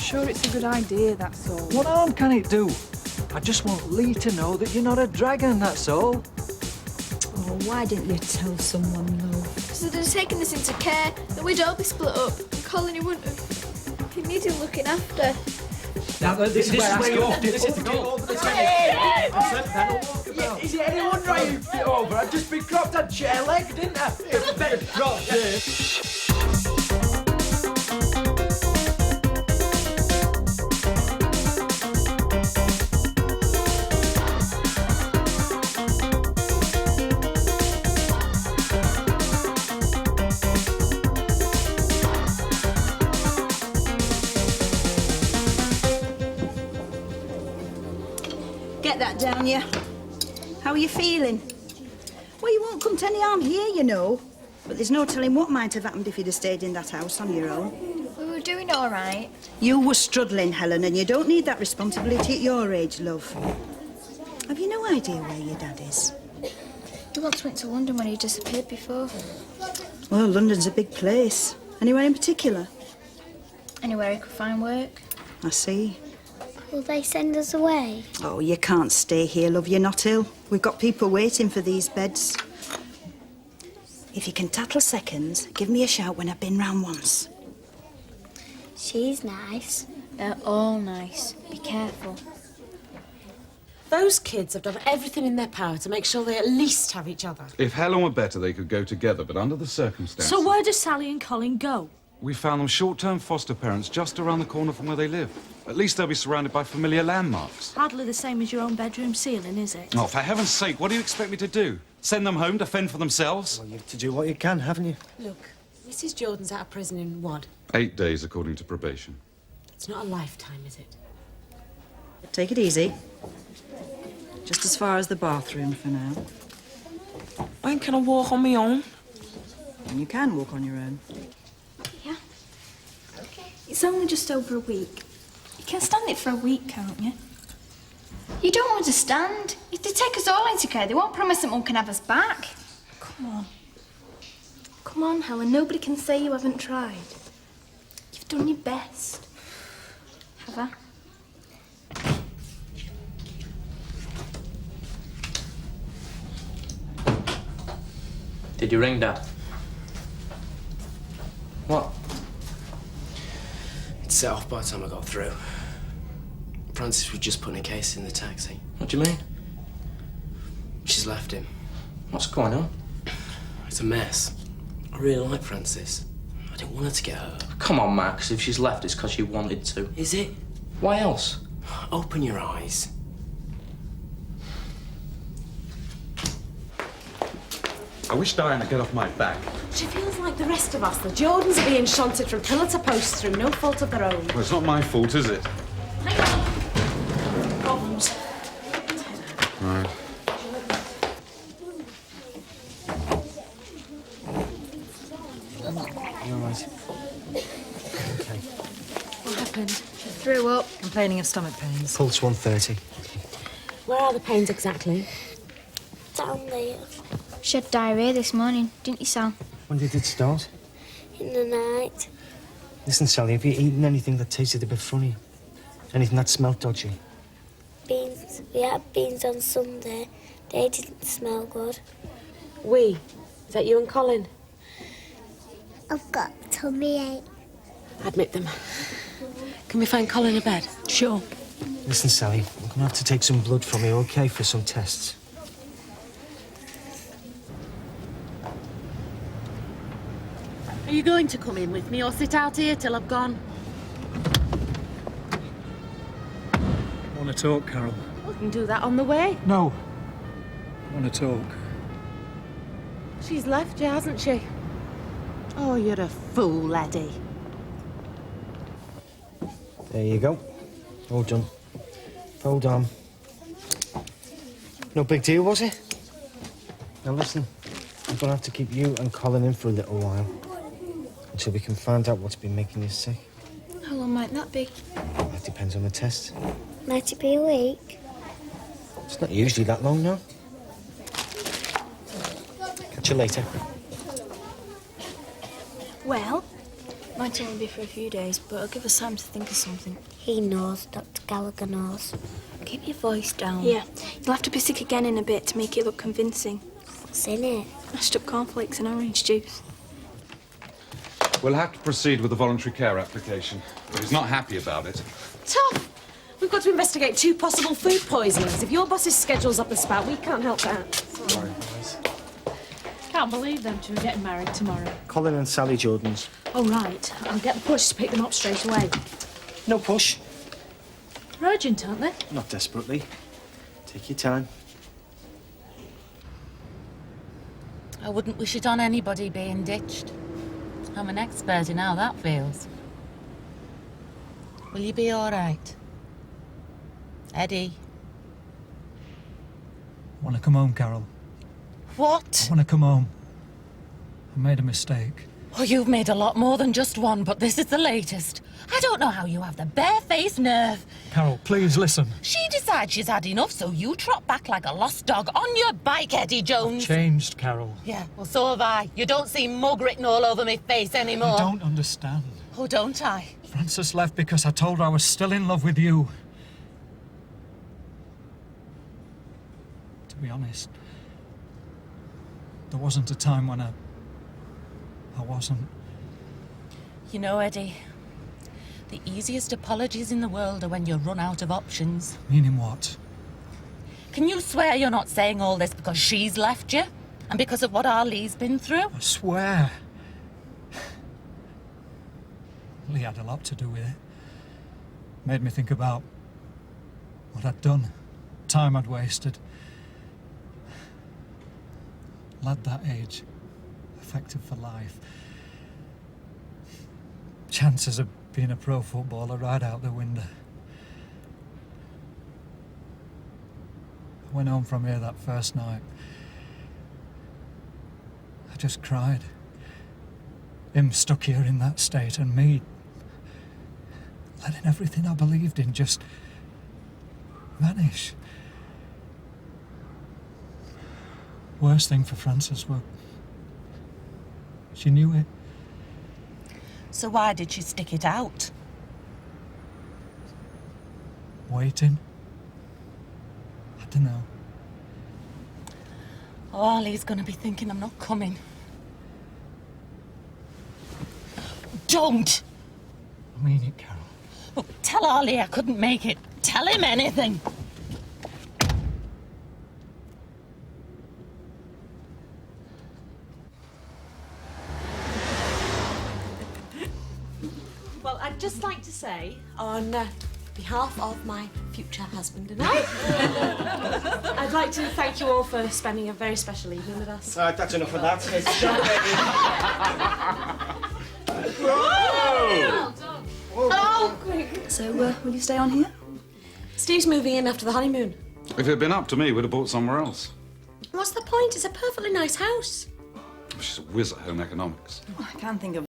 sure it's a good idea, that's all. What harm can it do? I just want Lee to know that you're not a dragon, that's all. Oh, why didn't you tell someone, love? Because they'd have taken this into care, then we'd all be split up, and Colin, he wouldn't have... He needed looking after. Now, this is where you have to This is the goal. Is it anyone right who fit over? I've just been cropped on chair leg, didn't I? It's better crop this. Get that down, you. How are you feeling? Well, you won't come to any harm here, you know. But there's no telling what might have happened if you'd have stayed in that house on your own. We were doing all right. You were struggling, Helen, and you don't need that responsibility at your age, love. Have you no idea where your dad is? He once went to London when he disappeared before. Well, London's a big place. Anywhere in particular? Anywhere he could find work. I see. Will they send us away? Oh, you can't stay here, love. You're not ill. We've got people waiting for these beds. If you can tattle seconds, give me a shout when I've been round once. She's nice. They're all nice. Be careful. Those kids have done everything in their power to make sure they at least have each other. If Helen were better, they could go together, but under the circumstances... So where do Sally and Colin go? We found them short-term foster parents just around the corner from where they live. At least they'll be surrounded by familiar landmarks. Hardly the same as your own bedroom ceiling, is it? Oh, for heaven's sake, what do you expect me to do? Send them home to fend for themselves? Well, you have to do what you can, haven't you? Look, Mrs. Jordan's out of prison in what? 8 days, according to probation. It's not a lifetime, is it? Take it easy. Just as far as the bathroom for now. When can I walk on my own? And you can walk on your own. Yeah. It's only just over a week. You can stand it for a week, can't you? You don't understand. If they take us all into care, they won't promise that Mum can have us back. Come on. Come on, Helen. Nobody can say you haven't tried. You've done your best. Have I? Did you ring, Dad? What? It set off by the time I got through. Frances was just putting a case in the taxi. What do you mean? She's left him. What's going on? It's a mess. I really like Frances. I didn't want her to get hurt. Come on, Max. If she's left, it's because you wanted to. Is it? Why else? Open your eyes. I wish Diane would get off my back. She feels like the rest of us. The Jordans are being shunted from pillar to post through no fault of their own. Well, it's not my fault, is it? Hang on. Problems. Right. You're all right. Okay. What happened? She threw up. Complaining of stomach pains. Pulse 130. Where are the pains exactly? Down there. She had diarrhea this morning, didn't you, Sal? When did it start? In the night. Listen, Sally, have you eaten anything that tasted a bit funny? Anything that smelled dodgy? Beans. We had beans on Sunday. They didn't smell good. We? Is that you and Colin? I've got tummy ache. Admit them. Can we find Colin a bed? Sure. Listen, Sally, I'm gonna have to take some blood from you, okay, for some tests. Are you going to come in with me or sit out here till I've gone? Want to talk, Carol? We can do that on the way. No. Want to talk? She's left you, hasn't she? Oh, you're a fool, Eddie. There you go. All done. Hold on. No big deal, was it? Now listen, I'm gonna have to keep you and Colin in for a little while. Until we can find out what's been making you sick. How long might that be? That depends on the test. Might it be a week? It's not usually that long, no. Catch you later. Well, Might only be for a few days, but I'll give us time to think of something. He knows, Dr. Gallagher knows. Keep your voice down. Yeah, you'll have to be sick again in a bit to make it look convincing. What's in it? Mashed up cornflakes and orange juice. We'll have to proceed with the voluntary care application, but he's not happy about it. Tough. We've got to investigate 2 possible food poisonings. If your boss's schedule's up the spout, we can't help that. Sorry, boys. Can't believe them two are getting married tomorrow. Colin and Sally Jordan's. Oh, right. I'll get the push to pick them up straight away. No push. They're urgent, aren't they? Not desperately. Take your time. I wouldn't wish it on anybody being ditched. I'm an expert in how that feels. Will you be all right? Eddie? I want to come home, Carol. What? I want to come home. I made a mistake. Oh, you've made a lot more than just one, but this is the latest. I don't know how you have the barefaced nerve. Carol, please listen. She decides she's had enough, so you trot back like a lost dog on your bike, Eddie Jones. Changed, Carol. Yeah, well, so have I. You don't see mug written all over my face anymore. You don't understand. Oh, don't I? Frances left because I told her I was still in love with you. To be honest, there wasn't a time when I wasn't. You know, Eddie, the easiest apologies in the world are when you run out of options. Meaning what? Can you swear you're not saying all this because she's left you? And because of what Arlee's been through? I swear. Lee had a lot to do with it. Made me think about what I'd done, time I'd wasted. Lad that age, effective for life. Chances of being a pro footballer right out the window. I went home from here that first night. I just cried. Him stuck here in that state, and me letting everything I believed in just vanish. Worst thing for Frances was she knew it. So why did she stick it out? Waiting. I don't know. Oh, Arlee's gonna be thinking I'm not coming. Don't! I mean it, Carol. Look, tell Arlee I couldn't make it. Tell him anything. Well, I'd just like to say, on behalf of my future husband and I, I'd like to thank you all for spending a very special evening with us. That's enough of that. Oh, quick. So, will you stay on here? Steve's moving in after the honeymoon. If it had been up to me, we'd have bought somewhere else. What's the point? It's a perfectly nice house. She's a whiz at home economics. I can't think of